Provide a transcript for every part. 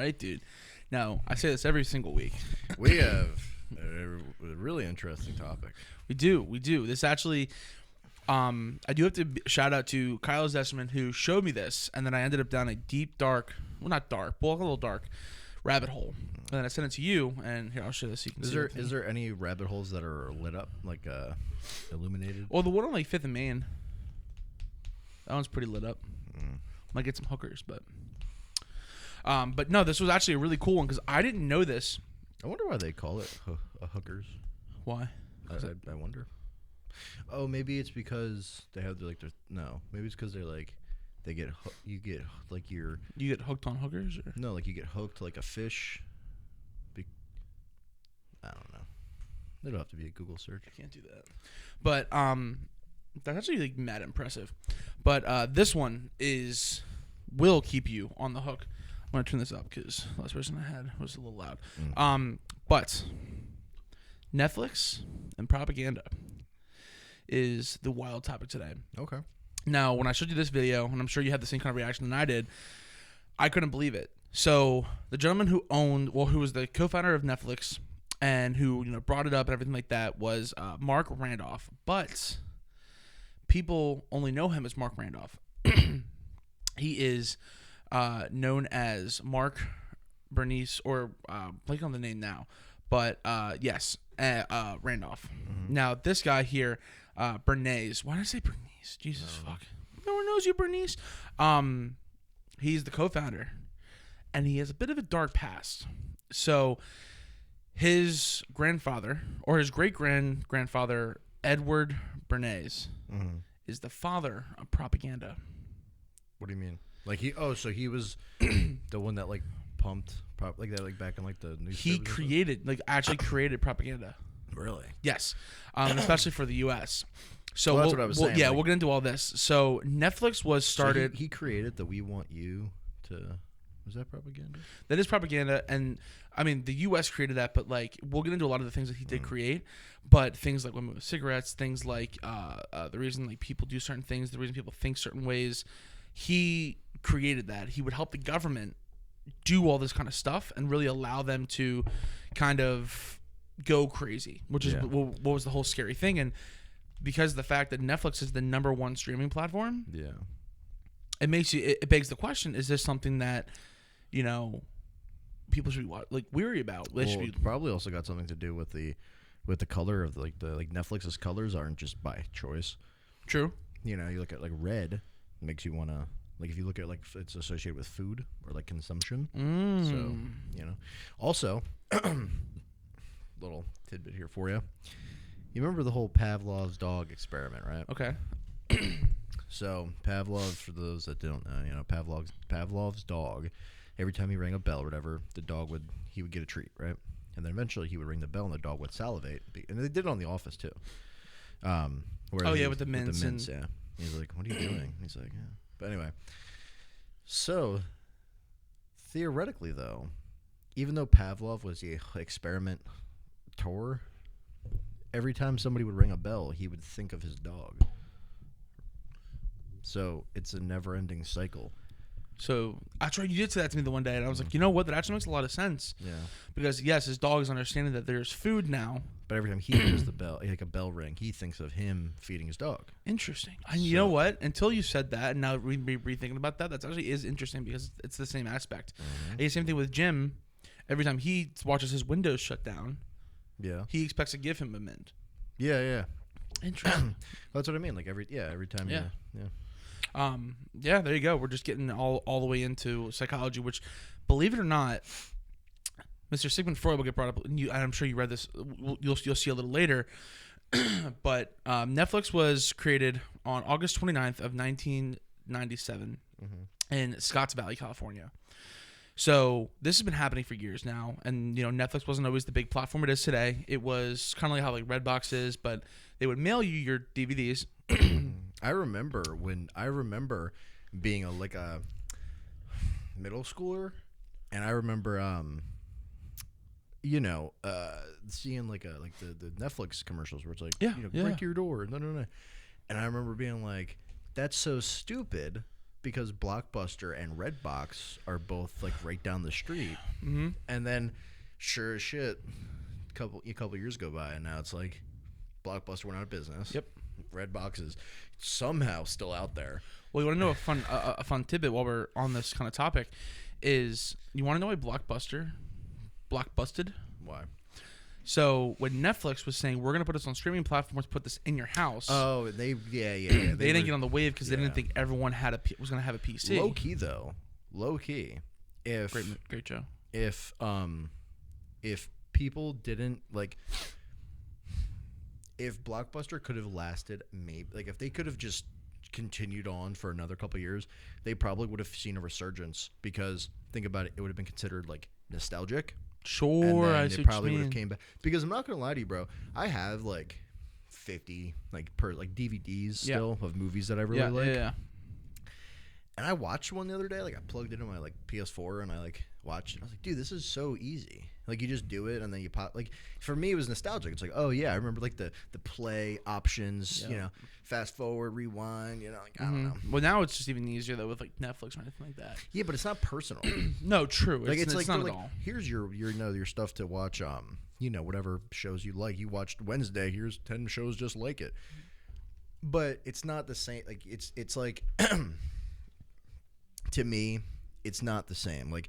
right, dude? Now, I say this every single week. We have a really interesting topic. We do. This actually, I do have to shout out to Kyle Zesserman, who showed me this, and then I ended up down a deep, dark, well, not dark, but a little dark rabbit hole. And then I sent it to you, and here, I'll show this so you can see. Is there any rabbit holes that are lit up, like illuminated? Well, the one on like 5th and Main, that one's pretty lit up. Might get some hookers, but no, this was actually a really cool one because I didn't know this. I wonder why they call it hookers. Why? I wonder. Oh, maybe it's because they have no. Maybe it's because they're like you get hooked on hookers, or no, like you get hooked like a fish. I don't know. It'll have to be a Google search. I can't do that. But that's actually like mad impressive. But this one will keep you on the hook. I'm gonna turn this up because the last person I had was a little loud. But Netflix and propaganda is the wild topic today. Okay. Now, when I showed you this video, and I'm sure you had the same kind of reaction than I did, I couldn't believe it. So the gentleman who was the co-founder of Netflix and who brought it up and everything like that was Mark Randolph. But people only know him as Mark Randolph. He is known as Mark Bernice, or blank on the name now, but yes, Randolph. Mm-hmm. Now this guy here, Bernays. Why did I say Bernice? Jesus fuck. No one knows you, Bernice. He's the co-founder, and he has a bit of a dark past. So his grandfather, or his great-grandfather, Edward Bernays, is the father of propaganda. What do you mean? Like so he was the one that like pumped like that, like back in like the newspapers. He created propaganda. Really? Yes, especially for the U.S. So that's what I was saying. Yeah, we'll get into all this. So Netflix was started. So he created the "We Want You to." Was that propaganda? That is propaganda, and I mean the U.S. created that, but like we'll get into a lot of the things that he did create. But things like women with cigarettes, things like the reason like people do certain things, the reason people think certain ways, he created that. He would help the government do all this kind of stuff and really allow them to kind of go crazy, which is what was the whole scary thing. And because of the fact that Netflix is the #1 streaming platform, it begs the question: is this something that people should be weary about? It probably also got something to do with the color of Netflix's colors aren't just by choice. True. You look at like red, it makes you want to. Like if you look at like it's associated with food or like consumption. So, Also, little tidbit here for you. You remember the whole Pavlov's dog experiment, right? Okay. So Pavlov, for those that don't know, Pavlov's dog, every time he rang a bell or whatever, he would get a treat, right? And then eventually he would ring the bell and the dog would salivate. And they did it on The Office too. With the mints. Yeah. He's like, "What are you doing?" He's like, "Yeah." But anyway, so theoretically, though, even though Pavlov was the experiment tour, every time somebody would ring a bell, he would think of his dog. So it's a never-ending cycle. So that's right. You did say that to me the one day, and I was like, you know what? That actually makes a lot of sense. Yeah. Because yes, his dog is understanding that there's food now. But every time he hears the bell, like a bell ring, he thinks of him feeding his dog. Interesting. And you know what? Until you said that, and now rethinking about that, that actually is interesting because it's the same aspect. Mm-hmm. And same thing with Jim. Every time he watches his windows shut down, he expects to give him a mint. Yeah. Interesting. That's what I mean. Like every time. Yeah. There you go. We're just getting all the way into psychology, which, believe it or not, Mr. Sigmund Freud will get brought up. And I'm sure you read this. You'll see a little later. But Netflix was created on August 29th of 1997 in Scotts Valley, California. So this has been happening for years now. And, Netflix wasn't always the big platform it is today. It was kind of like how like Redbox is, but they would mail you your DVDs. I remember being a middle schooler, and I remember seeing like the Netflix commercials where it's like break your door, no, and I remember being like, that's so stupid because Blockbuster and Redbox are both like right down the street. Mm-hmm. And then, sure as shit, a couple years go by, and now it's like Blockbuster went out of business. Yep. Redbox is somehow still out there. Well, you want to know a fun tidbit while we're on this kind of topic is you want to know why Blockbuster blockbusted? Why? So when Netflix was saying we're going to put this on streaming platforms, put this in your house. Oh, they they didn't get on the wave because they didn't think everyone was going to have a PC. Low key though, low key. If Great show. If people didn't like, if Blockbuster could have lasted, maybe like if they could have just continued on for another couple of years, they probably would have seen a resurgence. Because think about it, it would have been considered like nostalgic. Sure, and then I it see probably what you would mean. have came back. Because I'm not gonna lie to you, bro. I have like 50 DVDs still of movies that I really like. Yeah. And I watched one the other day. Like I plugged it into my like PS4 and I like watched it. I was like, dude, this is so easy. Like you just do it and then you pop. Like for me, it was nostalgic. It's like, oh yeah, I remember like the play options. You know, fast forward, rewind. You know, like I don't know. Well, now it's just even easier though with like Netflix or anything like that. Yeah, but it's not personal. No, true. Like it's like not they're at like, all. here's your stuff to watch. Whatever shows you like. You watched Wednesday. Here's 10 shows just like it. But it's not the same. Like it's like to me, it's not the same. Like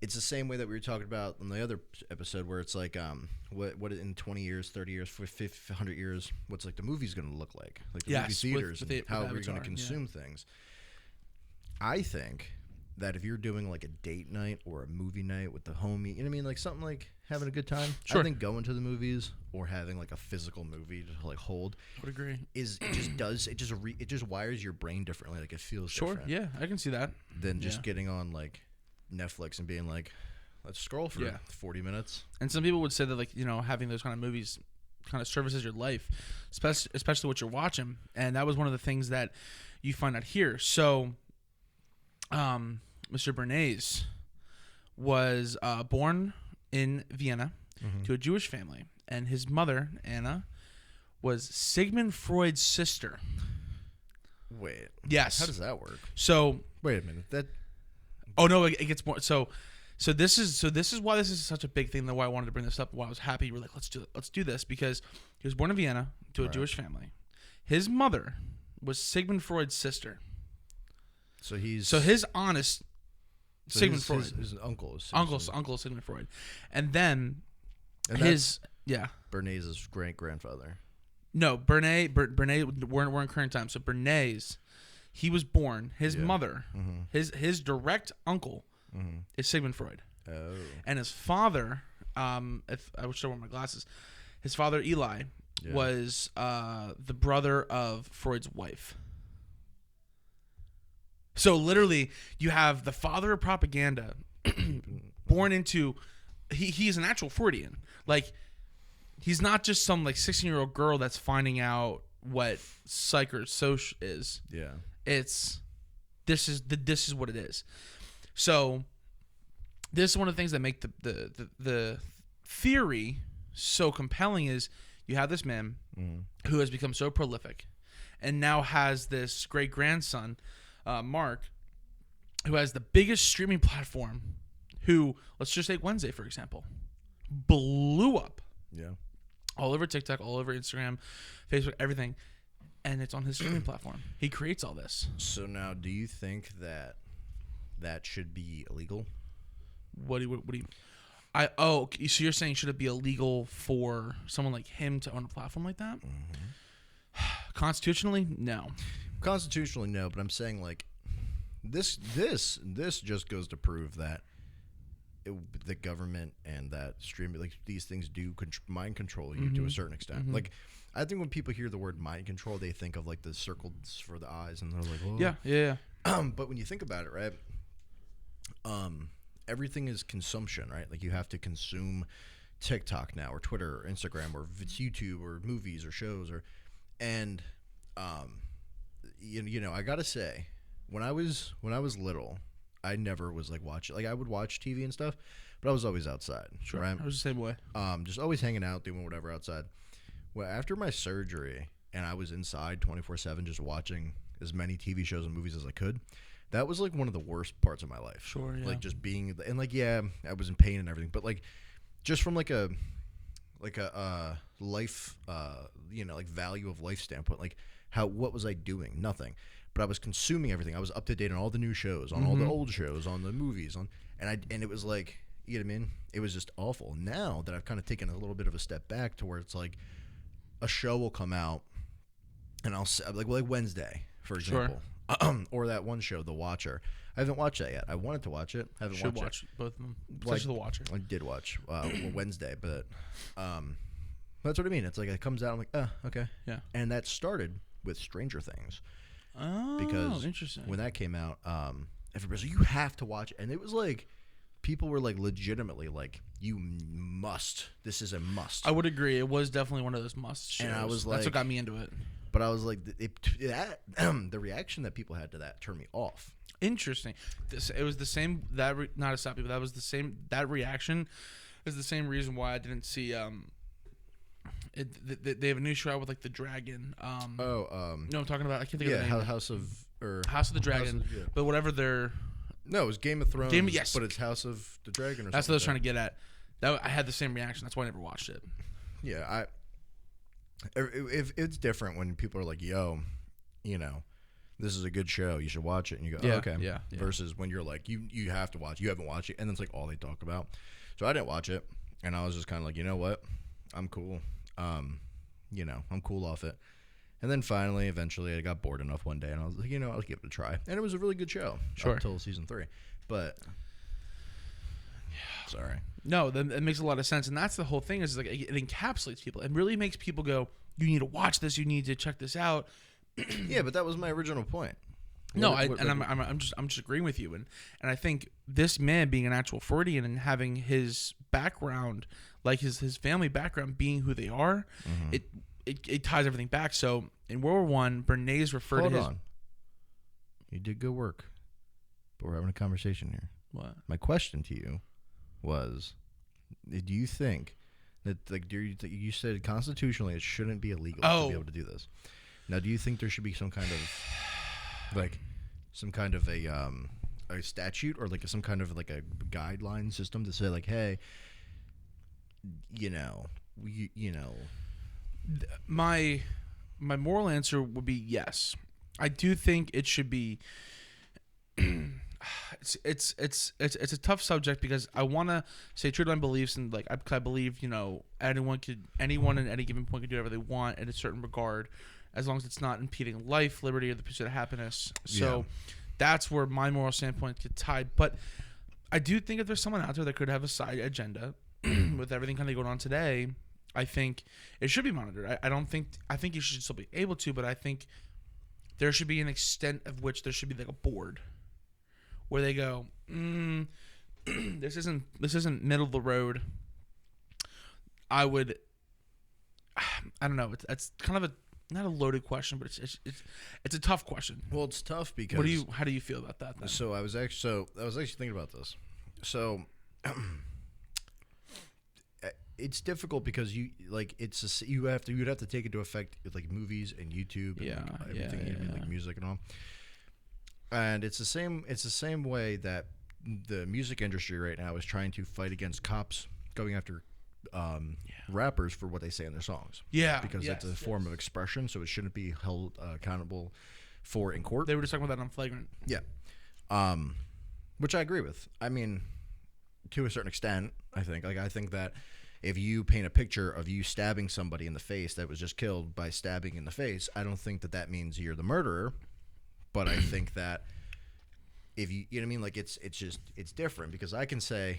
it's the same way that we were talking about on the other episode, where it's like what in 20 years, 30 years, 50, 100 years, what's like the movie's going to look like the movie theaters and how we're going to consume things. I think that if you're doing like a date night or a movie night with the homie, you know what I mean, like something like having a good time. Sure. I think going to the movies or having like a physical movie to like hold I would agree. it just wires your brain differently. Like it feels different. Yeah, I can see that. Than just getting on like Netflix and being like, let's scroll for 40 minutes. And some people would say that, like, you know, having those kind of movies kind of services your life, especially what you're watching. And that was one of the things that you find out here. So, Mr. Bernays was born in Vienna to a Jewish family. And his mother, Anna, was Sigmund Freud's sister. Wait. Yes. How does that work? So. Wait a minute. That. Oh no! It gets more. So this is why this is such a big thing. That why I wanted to bring this up. Why I was happy. You were like, let's do this, because he was born in Vienna to a Jewish family. His mother was Sigmund Freud's sister. So his Sigmund Freud. His uncle is Uncle Sigmund Freud, and then Bernays' great grandfather. No, Bernays we're in current time. So Bernays, he was born. His mother, his direct uncle, is Sigmund Freud. Oh. And his father, if I wish I wore my glasses, his father Eli was the brother of Freud's wife. So literally, you have the father of propaganda, born into. He's an actual Freudian. Like, he's not just some like 16-year-old girl that's finding out what psych or soc is. Yeah. This is what it is. So this is one of the things that make the theory so compelling is you have this man who has become so prolific and now has this great grandson, Mark, who has the biggest streaming platform, who, let's just take Wednesday, for example, blew up. Yeah. All over TikTok, all over Instagram, Facebook, everything. And it's on his streaming platform. He creates all this. So now, do you think that should be illegal? What do you? So you're saying should it be illegal for someone like him to own a platform like that? Constitutionally, no. Constitutionally, no. But I'm saying like this just goes to prove that the government and that streaming, like these things do mind control you to a certain extent. Like, I think when people hear the word mind control, they think of like the circles for the eyes, and they're like, oh. Yeah. But when you think about it, right, everything is consumption, right? Like you have to consume TikTok now, or Twitter, or Instagram, or YouTube, or movies, or shows, and you know, I gotta say, when I was little, I never was like watching. Like I would watch TV and stuff, but I was always outside. Sure, right? I was the same way. Just always hanging out, doing whatever outside. Well, after my surgery, and I was inside 24/7, just watching as many TV shows and movies as I could. That was like one of the worst parts of my life. Sure, yeah. Like just being and like yeah, I was in pain and everything, but like just from like a life like value of life standpoint, like what was I doing? Nothing. But I was consuming everything. I was up to date on all the new shows, on all the old shows, on the movies, and it was like, you know what I mean? It was just awful. Now that I've kind of taken a little bit of a step back to where it's like a show will come out and I'll like Wednesday, for example. Sure. Or that one show, The Watcher. I haven't watched that yet. I wanted to watch it. I haven't watched it. Both of them. Especially The Watcher. I did watch Wednesday, but that's what I mean. It's like it comes out, I'm like, oh, okay. Yeah. And that started with Stranger Things. Oh, because interesting. When that came out, everybody's like, you have to watch it. And it was like, people were like legitimately like, you must. This is a must. I would agree. It was definitely one of those must shows. And I was like, that's what got me into it. But I was like, the reaction that people had to that turned me off. Interesting. It was the same. Not to stop you, but that was the same. That reaction is the same reason why I didn't see. They have a new show out with like the dragon. No, I'm talking about. I can't think of the name. House of the Dragon. But whatever they're. No, it was Game of Thrones. Yes. But it's House of the Dragon. That's what I was trying to get at. I had the same reaction. That's why I never watched it. Yeah, if it's different when people are like, "Yo, this is a good show. You should watch it," and you go, "Oh, okay." Yeah. Versus when you're like, "You have to watch. You haven't watched it," and then it's like all they talk about. So I didn't watch it, and I was just kind of like, you know what, I'm cool. I'm cool off it. And then finally, eventually, I got bored enough one day, and I was like, I'll give it a try. And it was a really good show up until season 3. But sorry. No, it makes a lot of sense, and that's the whole thing. Is like it encapsulates people. It really makes people go, "You need to watch this. You need to check this out." Yeah, but that was my original point. I'm just agreeing with you, and I think this man being an actual Freudian and having his background, like his family background, being who they are, it ties everything back. So in World War I, Bernays referred to his. Hold on. You did good work, but we're having a conversation here. What? My question to you was, do you think that you said constitutionally it shouldn't be illegal to be able to do this? Now, do you think there should be some kind of a statute or like some kind of like a guideline system to say like, hey, my moral answer would be yes. I do think it should be. It's a tough subject because I want to say true to my beliefs, and like I believe anyone at any given point can do whatever they want in a certain regard, as long as it's not impeding life, liberty, or the pursuit of happiness. So that's where my moral standpoint get tied. But I do think if there's someone out there that could have a side agenda with everything kind of going on today, I think it should be monitored. I think you should still be able to, but I think there should be an extent of which there should be like a board where they go, this isn't middle of the road. I don't know. It's kind of not a loaded question, but it's a tough question. Well, it's tough because how do you feel about that then? So I was actually thinking about this. So it's difficult because you'd have to take into effect like movies and YouTube and everything, like music and all. And it's the same way that the music industry right now is trying to fight against cops going after rappers for what they say in their songs. Yeah, because it's a form of expression, so it shouldn't be held accountable for in court. They were just talking about that on Flagrant. Yeah, which I agree with. I mean, to a certain extent, I think that if you paint a picture of you stabbing somebody in the face that was just killed by stabbing in the face, I don't think that means you're the murderer. But I think that if you know what I mean, like it's different because I can say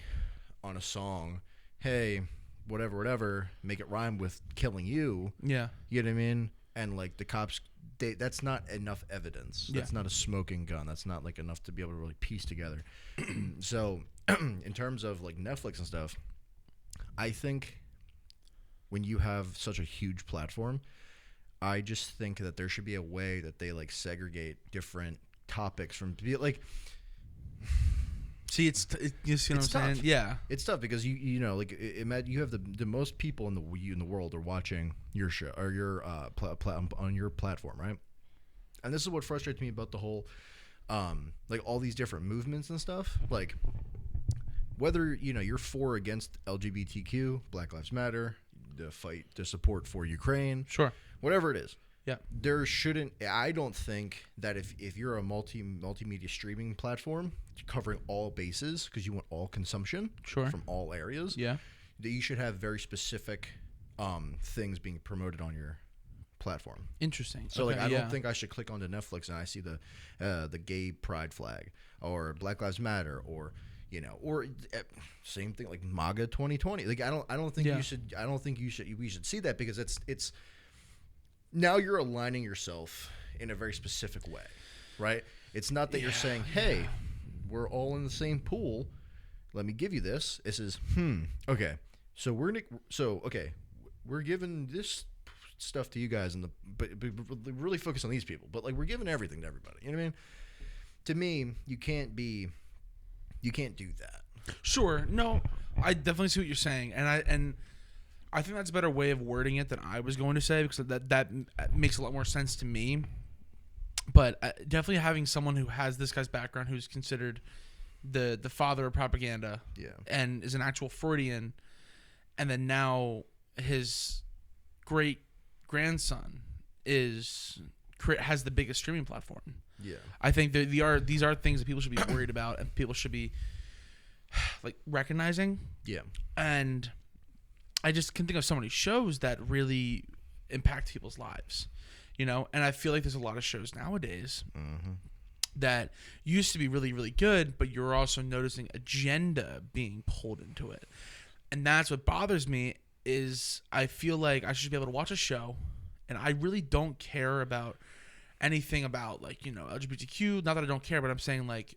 on a song, hey, whatever, make it rhyme with killing you. Yeah. You know what I mean? And like the cops, that's not enough evidence. That's not a smoking gun. That's not like enough to be able to really piece together. So in terms of like Netflix and stuff, I think when you have such a huge platform, I just think that there should be a way that they like segregate different topics from like. See, you see what I'm saying? Yeah, it's tough because you have the most people in the world are watching your show or your on your platform, right? And this is what frustrates me about the whole, like all these different movements and stuff. Like whether, you're for or against LGBTQ, Black Lives Matter, the fight, the support for Ukraine, Sure. whatever it is. Yeah. I don't think that if you're a multimedia streaming platform covering all bases because you want all consumption Sure. from all areas, Yeah. that you should have very specific things being promoted on your platform. Interesting. So Okay, like I don't think I should click onto Netflix and I see the gay pride flag or Black Lives Matter or same thing like MAGA 2020. Like I don't think Yeah. we should see that because it's now you're aligning yourself in a very specific way, right? It's not that you're saying, "Hey, we're all in the same pool. Let me give you this." This is okay. So we're giving this stuff to you guys but really focus on these people. But like we're giving everything to everybody. You know what I mean? To me, you can't do that. Sure. No, I definitely see what you're saying, and I think that's a better way of wording it than I was going to say because that makes a lot more sense to me. But definitely having someone who has this guy's background, who's considered the father of propaganda, and is an actual Freudian, and then now his great grandson has the biggest streaming platform. Yeah, I think that these are things that people should be worried about and people should be like recognizing. Yeah, and I just can think of so many shows that really impact people's lives, and I feel like there's a lot of shows nowadays that used to be really, really good, but you're also noticing agenda being pulled into it. And that's what bothers me is I feel like I should be able to watch a show and I really don't care about anything about like, LGBTQ. Not that I don't care, but I'm saying like,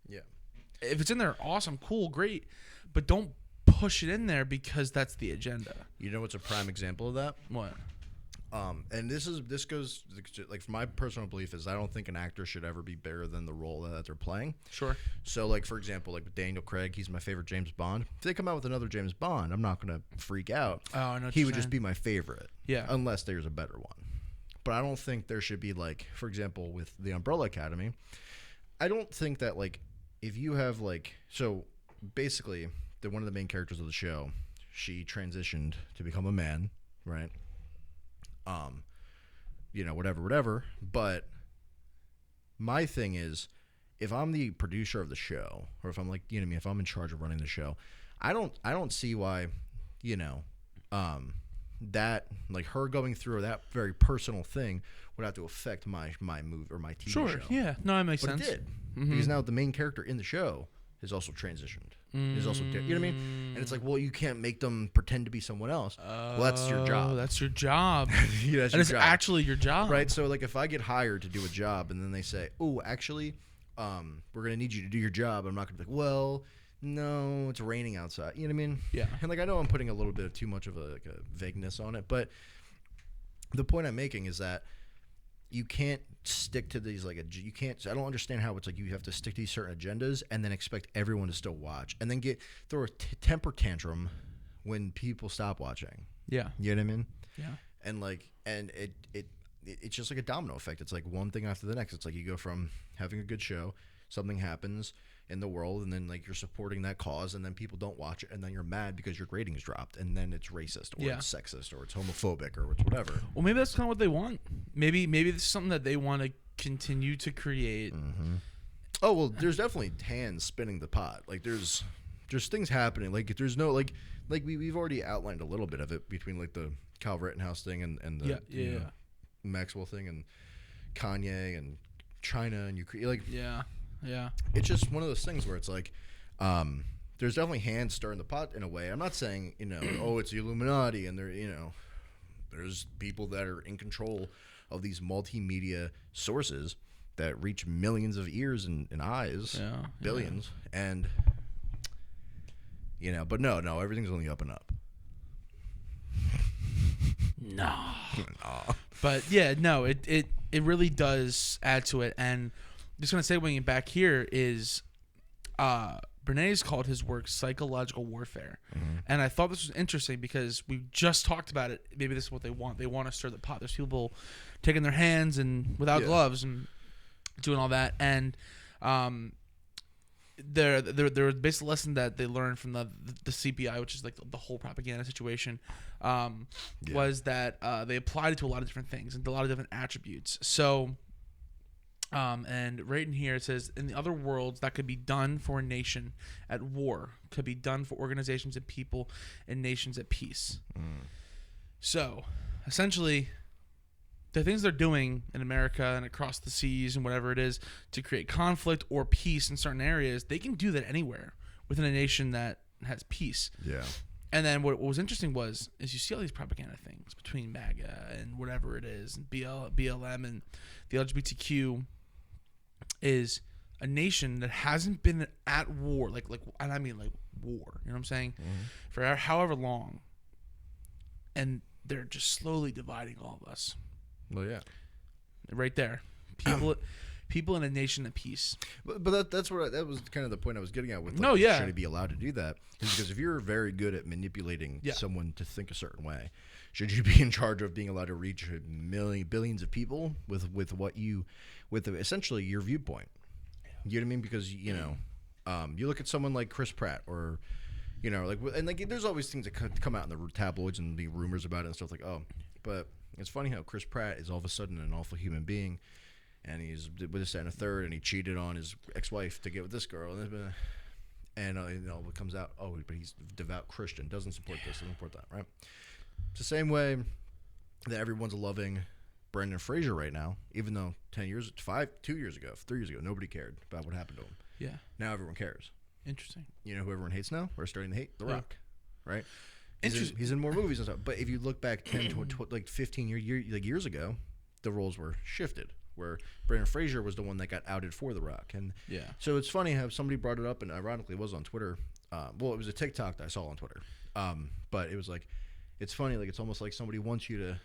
if it's in there, awesome, cool, great, but don't push it in there because that's the agenda. You know what's a prime example of that? What? And this goes like my personal belief is I don't think an actor should ever be bigger than the role that they're playing. Sure. So like for example, like with Daniel Craig, he's my favorite James Bond. If they come out with another James Bond, I'm not gonna freak out. Oh, I know what he you're would just saying. be my favorite. Yeah. Unless there's a better one. But I don't think there should be like, for example, with the Umbrella Academy, I don't think that like if you have like so basically one of the main characters of the show, she transitioned to become a man, right? Whatever. But my thing is, if I'm the producer of the show, or if I'm like, if I'm in charge of running the show, I don't see why, that like her going through that very personal thing would have to affect my movie or my TV show. Sure. Yeah. No, that makes But sense. it did because now the main character in the show is also transitioned. Is also, you know what I mean? And it's like, well, you can't make them pretend to be someone else. Well, that's your job. That's your job. That's and your it's job. actually your job. Right? So, like, if I get hired to do a job and then they say, oh, actually, we're going to need you to do your job, I'm not going to be like, well, no, it's raining outside. You know what I mean? Yeah. And, like, I know I'm putting a little bit of too much of a vagueness on it, but the point I'm making is that you can't stick to these you can't. I don't understand how it's like you have to stick to these certain agendas and then expect everyone to still watch and then throw a temper tantrum when people stop watching. Yeah. You know what I mean? Yeah. And it's just like a domino effect. It's like one thing after the next. It's like you go from having a good show, something happens in the world, and then like you're supporting that cause, and then people don't watch it, and then you're mad because your ratings dropped, and then it's racist or it's sexist or it's homophobic or it's whatever. Well, maybe that's kind of what they want. Maybe this is something that they want to continue to create. Mm-hmm. Oh well, there's definitely hands spinning the pot. Like there's things happening. Like there's no like we've already outlined a little bit of it between like the Kyle Rittenhouse thing and the Maxwell thing and Kanye and China and Ukraine. Like yeah. It's just one of those things where it's like, there's definitely hands stirring the pot in a way. I'm not saying, oh, it's the Illuminati and there's people that are in control of these multimedia sources that reach millions of ears and eyes, billions. And, but no, everything's only up and up. No. But yeah, no, it really does add to it. And just going to say, when back here is Bernays called his work psychological warfare. And I thought this was interesting because we just talked about it. Maybe this is what they want. They want to stir the pot. There's people taking their hands and without gloves and doing all that. And there was basically a lesson that they learned from the CPI, which is like the whole propaganda situation, was that they applied it to a lot of different things and a lot of different attributes. So, and right in here it says, in the other worlds that could be done for a nation at war, could be done for organizations and people and nations at peace. So, essentially, the things they're doing in America and across the seas and whatever it is to create conflict or peace in certain areas, they can do that anywhere within a nation that has peace. Yeah. And then what was interesting is you see all these propaganda things between MAGA and whatever it is, and BLM and the LGBTQ, is a nation that hasn't been at war, and I mean like war, you know what I'm saying, for however long, and they're just slowly dividing all of us. Well, yeah, right there, people in a nation at peace. But that was kind of the point I was getting at with. Should he be allowed to do that? Is because if you're very good at manipulating someone to think a certain way, should you be in charge of being allowed to reach billions of people with essentially your viewpoint? You know what I mean? Because you look at someone like Chris Pratt, or there's always things that come out in the tabloids and be rumors about it and stuff but it's funny how Chris Pratt is all of a sudden an awful human being, and he's with this and a third, and he cheated on his ex-wife to get with this girl, and what comes out, but he's a devout Christian, doesn't support this, doesn't support that, right? It's the same way that everyone's loving Brendan Fraser right now, even though 2 years ago, 3 years ago, nobody cared about what happened to him. Yeah. Now everyone cares. Interesting. You know who everyone hates now? We're starting to hate The Rock, right? Interesting. He's in more movies and stuff. But if you look back 10 to 15 years ago, the roles were shifted, where Brendan Fraser was the one that got outed for The Rock. And so it's funny how somebody brought it up, and ironically it was on Twitter. It was a TikTok that I saw on Twitter. But it was like, it's funny, it's almost like somebody wants you to.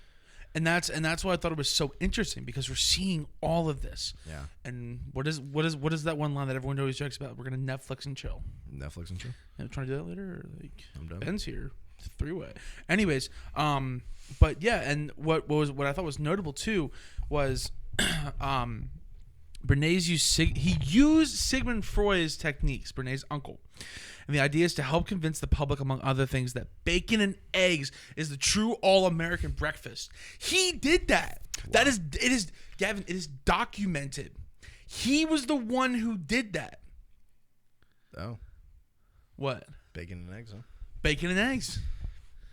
And that's why I thought it was so interesting, because we're seeing all of this. Yeah. And what is that one line that everyone always jokes about? We're gonna Netflix and chill. Netflix and chill. I'm trying to do that later. Or I'm done. Ben's here. It's a 3-way. Anyways, but yeah, and what I thought was notable too was, Bernays used Sigmund Freud's techniques. Bernays' uncle. And the idea is to help convince the public, among other things, that bacon and eggs is the true all-American breakfast. He did that. Wow. Gavin, it is documented. He was the one who did that. Oh. What? Bacon and eggs, huh? Bacon and eggs.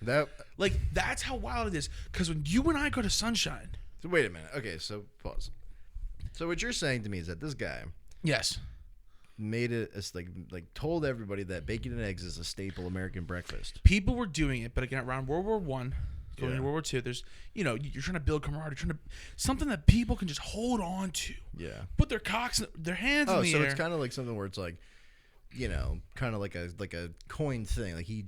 That's how wild it is. Because when you and I go to Sunshine. So wait a minute. Okay, so pause. So what you're saying to me is that this guy. Yes. Made it as told everybody that bacon and eggs is a staple American breakfast. People were doing it, but again, around World War I, going into World War II, there's you're trying to build camaraderie, something that people can just hold on to. Yeah. Put their cocks, their hands in the air. Oh, so it's kind of like something where it's kind of like a coined thing. Like he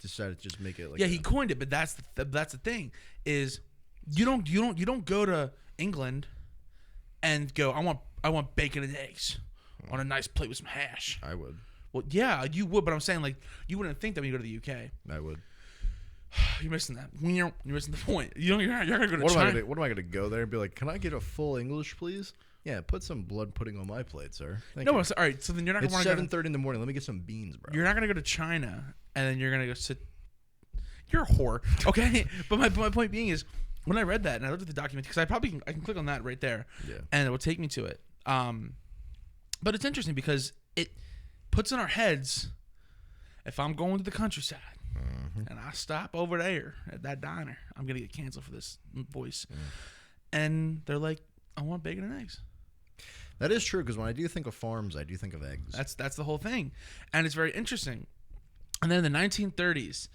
decided to just make it he coined it, but that's the thing is you don't go to England and go, I want bacon and eggs on a nice plate with some hash. I would. Well, yeah, you would, but I'm saying you wouldn't think that when you go to the UK. I would. You're missing that. You're missing the point. You're not gonna go to China. What am I gonna go there and be like? Can I get a full English, please? Yeah, put some blood pudding on my plate, sir. Thank you. All right. So then you're not gonna. It's 7:30 in the morning. Let me get some beans, bro. You're not gonna go to China and then you're gonna go sit. You're a whore, okay? But my point being is, when I read that and I looked at the document, because I can click on that right there, and it will take me to it. But it's interesting because it puts in our heads, if I'm going to the countryside and I stop over there at that diner, I'm going to get canceled for this voice. And they're like, I want bacon and eggs. That is true, because when I do think of farms, I do think of eggs. That's the whole thing. And it's very interesting. And then in the 1930s,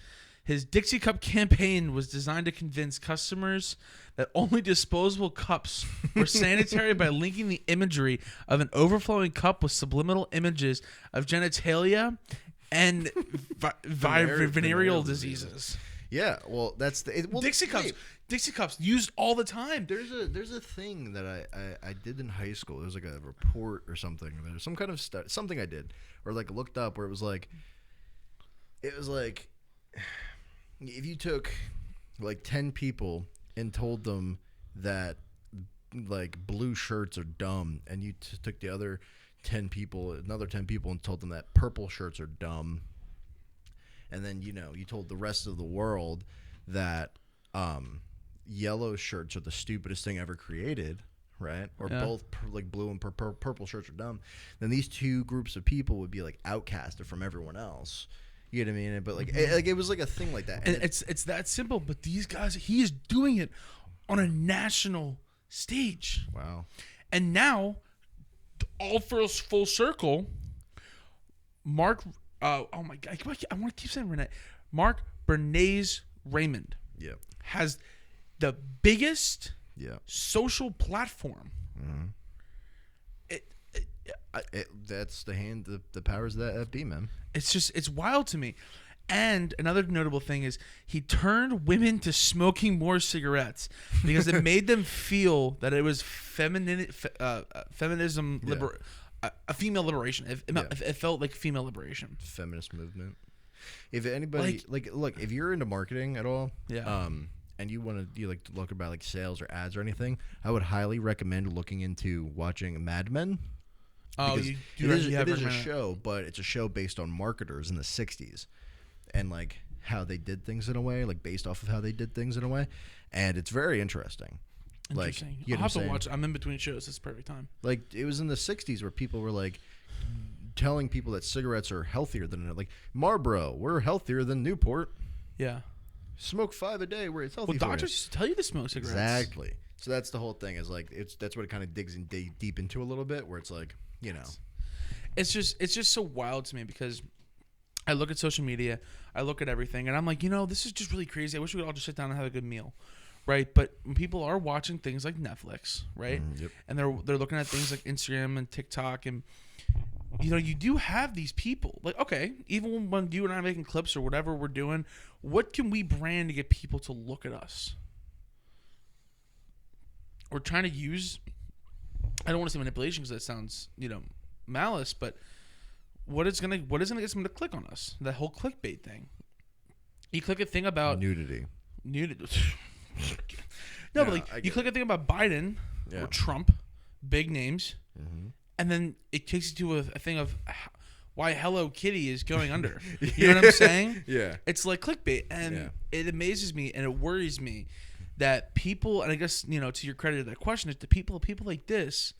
his Dixie Cup campaign was designed to convince customers that only disposable cups were sanitary by linking the imagery of an overflowing cup with subliminal images of genitalia and venereal diseases. Yeah, well, that's the Dixie cups. hey, Dixie cups used all the time. there's a thing that I did in high school. There was like a report or something. There's some kind of something I did or like looked up where it was like if you took like 10 people and told them that like blue shirts are dumb, and you took the other 10 people, another 10 people, and told them that purple shirts are dumb, and then you told the rest of the world that yellow shirts are the stupidest thing ever created, right? Or both like blue and purple shirts are dumb. Then these two groups of people would be like outcasted from everyone else. You know what I mean? But like, it was like a thing like that. And it's that simple. But these guys, he is doing it on a national stage. Wow. And now, all full circle, Mark. Oh my God! I want to keep saying Renee. Mark Bernays Raymond. Yeah. Has the biggest Yeah. social platform. Mm-hmm. That's the powers that be, man. It's wild to me. And another notable thing is he turned women to smoking more cigarettes because it made them feel that it was feminism, a female liberation. It felt like female liberation. Feminist movement. If anybody look, if you're into marketing at all, and you want to like to look about like sales or ads or anything, I would highly recommend looking into watching Mad Men. Oh, it is a show, but it's a show based on marketers in the 60s and like how they did things in a way, like based off of how they did things in a way. And it's very interesting. Interesting. Like, I'll have to watch. I'm in between shows. It's perfect time. Like it was in the 60s where people were like telling people that cigarettes are healthier than like Marlboro. We're healthier than Newport. Yeah. Smoke 5 a day where it's healthy. Well, doctors tell you to smoke cigarettes. Exactly. So that's the whole thing. Is like that's what it kind of digs in deep into a little bit, where it's like it's just so wild to me because I look at social media, I look at everything, and I'm like, this is just really crazy. I wish we could all just sit down and have a good meal, right? But when people are watching things like Netflix, right, and they're looking at things like Instagram and TikTok, and you do have these people. Like, okay, even when you and I are making clips or whatever we're doing, what can we brand to get people to look at us? We're trying to use, I don't want to say manipulation because that sounds, malice, but what is gonna get someone to click on us? That whole clickbait thing. You click a thing about nudity. No, but like you click a thing about Biden or Trump, big names, and then it takes you to a thing of why Hello Kitty is going under. You know what I'm saying? Yeah. It's like clickbait, and it amazes me and it worries me that people, and I guess, to your credit, that question is the people like this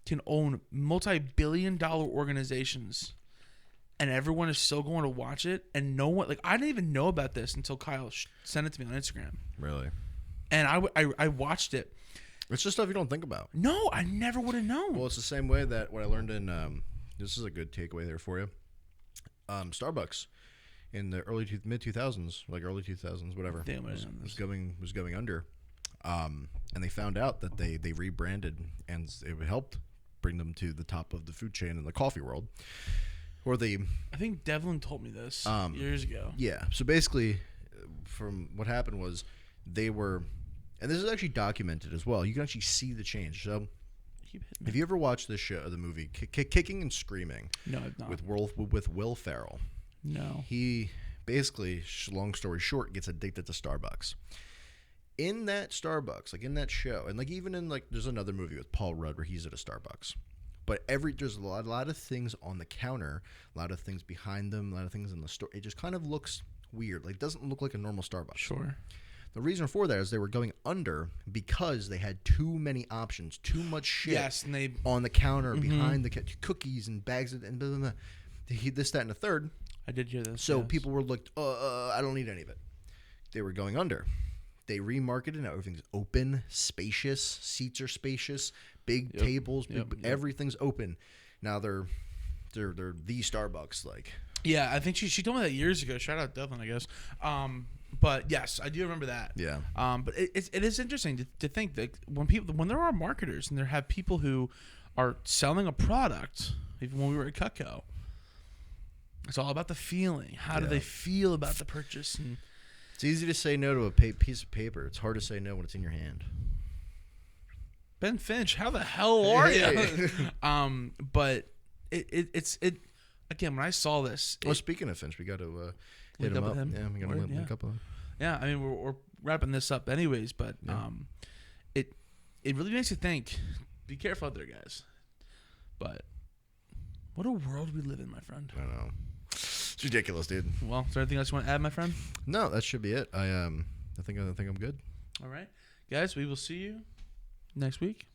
can own multi-billion-dollar organizations, and everyone is still going to watch it, and no one, like, I didn't even know about this until Kyle sent it to me on Instagram. Really? And I watched it. It's just stuff you don't think about. No, I never would have known. Well, it's the same way that what I learned in, this is a good takeaway there for you, Starbucks. In the mid 2000s, like early 2000s, whatever, was going under, and they found out that they rebranded, and it helped bring them to the top of the food chain in the coffee world. Or I think Devlin told me this years ago. Yeah. So basically, from what happened was they were, and this is actually documented as well. You can actually see the change. So, have you ever watched this show, the movie Kicking and Screaming? No, I've not. With Will Ferrell. No. He basically, long story short, gets addicted to Starbucks. In that Starbucks, like in that show, and like even in like there's another movie with Paul Rudd where he's at a Starbucks. But there's a lot of things on the counter, a lot of things behind them, a lot of things in the store. It just kind of looks weird. Like it doesn't look like a normal Starbucks. Sure. The reason for that is they were going under because they had too many options, too much shit on the counter, behind the cookies and bags and blah, blah, blah. This, that, and the third. I did hear this. So people were like, I don't need any of it. They were going under. They remarketed. Now everything's open, spacious. Seats are spacious. Big tables. Everything's open. Now they're the Starbucks. Like, yeah, I think she told me that years ago. Shout out Devlin, I guess. But yes, I do remember that. Yeah. But it is interesting to think that when there are marketers and there have people who are selling a product, even when we were at Cutco, it's all about the feeling. How do they feel about the purchase? And It's easy to say no to a piece of paper. It's hard to say no when it's in your hand. Ben Finch, how the hell are you? But it's again, when I saw this. Well, speaking of Finch, we got to hit Link him up up. with him? Yeah, we got to Word, link up with him. Yeah, I mean, we're wrapping this up anyways, but Yeah. it really makes you think. Be careful out there, guys. But what a world we live in, my friend. I know. It's ridiculous, dude. Well, is there anything else you want to add, my friend? No, that should be it. I think I'm good. All right, guys, we will see you next week.